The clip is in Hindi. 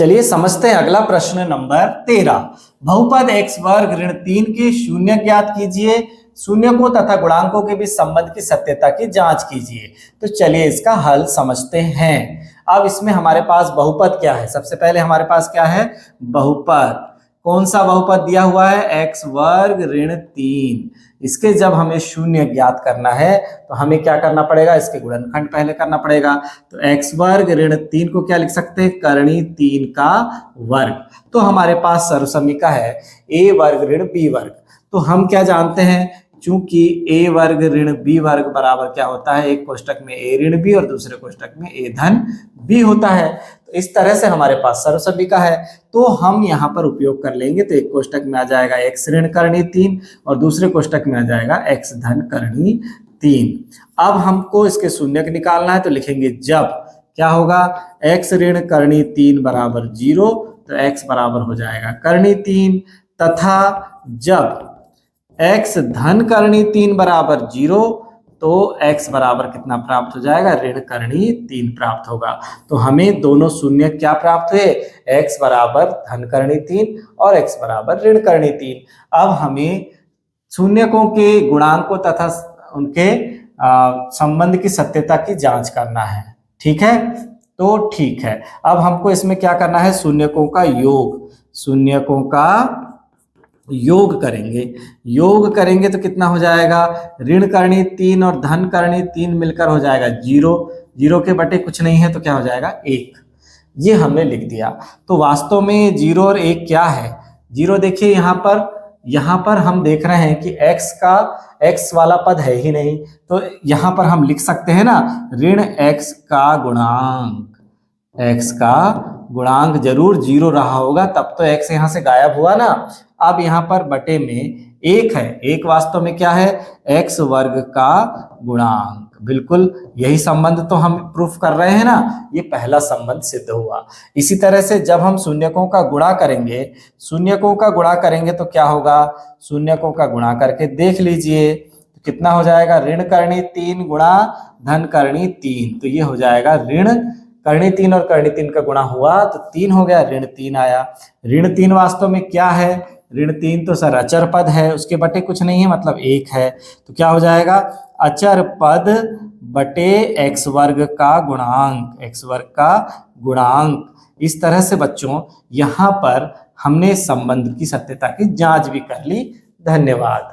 चलिए समझते हैं अगला प्रश्न नंबर 13। बहुपद x वर्ग ऋण 3 के शून्य ज्ञात कीजिए, शून्यकों तथा गुणांकों के बीच संबंध की सत्यता की जांच कीजिए। तो चलिए इसका हल समझते हैं। अब इसमें हमारे पास बहुपद क्या है, सबसे पहले हमारे पास क्या है बहुपद। कौन सा बहुपद दिया हुआ है, x वर्ग ऋण 3। इसके जब हमें शून्य ज्ञात करना है तो हमें क्या करना पड़ेगा, इसके गुणनखंड पहले करना पड़ेगा। तो x वर्ग ऋण 3 को क्या लिख सकते हैं, करणी 3 का वर्ग। तो हमारे पास सर्वसमीका है a वर्ग ऋण b वर्ग। तो हम क्या जानते हैं, चूंकि a वर्ग ऋण b वर्ग बराबर क्या होता है, एक कोष्टक में a ऋण b और दूसरे कोष्टक में a धन b होता है। तो इस तरह से हमारे पास सर्वसमीका है, तो हम यहाँ पर उपयोग कर लेंगे। तो एक कोष्टक में आ जाएगा x ऋण करणी 3 और दूसरे कोष्टक में आ जाएगा x धन करणी 3। अब हमको इसके शून्यक निकालना है, तो लिखेंगे जब क्या होगा, x ऋण करणी 3 बराबर 0, तो x बराबर हो जाएगा करणी 3, तथा जब x धन करणी 3 बराबर 0, तो x बराबर कितना प्राप्त हो जाएगा, ऋण करणी 3 प्राप्त होगा। तो हमें दोनों शून्य क्या प्राप्त हुए, x बराबर धन करणी 3 और x बराबर ऋण करणी 3। अब हमें शून्यकों के गुणांकों तथा उनके संबंध की सत्यता की जांच करना है। ठीक है, तो ठीक है। अब हमको इसमें क्या करना है, शून्यकों का योग, शून्यकों का योग करेंगे। योग करेंगे तो कितना हो जाएगा, ऋण करणी 3 और धन करणी 3 मिलकर हो जाएगा 0। 0 के बटे कुछ नहीं है तो क्या हो जाएगा 1। ये हमने लिख दिया। तो वास्तव में 0 और 1 क्या है, 0 देखिए यहाँ पर हम देख रहे हैं कि x वाला पद है ही नहीं, तो यहाँ पर हम लिख सकते हैं ना, ऋण x का गुणांक, x का गुणांक जरूर 0 रहा होगा, तब तो x यहाँ से गायब हुआ ना। अब यहाँ पर बटे में 1 है, 1 वास्तव में क्या है, x वर्ग का गुणांक। बिल्कुल यही संबंध तो हम प्रूफ कर रहे हैं ना, ये पहला संबंध सिद्ध हुआ। इसी तरह से जब हम शून्यकों का गुणा करेंगे, शून्यकों का गुणा करेंगे तो क्या होगा, शून्यकों का गुणा करके देख लीजिए तो कितना हो जाएगा, ऋण करणी 3 गुणा धन करणी 3। तो ये हो जाएगा ऋण करणी 3 और करणी 3 का गुणा हुआ तो 3 हो गया, ऋण 3 आया। ऋण 3 वास्तव में क्या है, ऋण 3 तो सर अचर पद है, उसके बटे कुछ नहीं है मतलब 1 है। तो क्या हो जाएगा, अचर पद बटे x वर्ग का गुणांक, x वर्ग का गुणांक। इस तरह से बच्चों यहाँ पर हमने संबंध की सत्यता की जांच भी कर ली। धन्यवाद।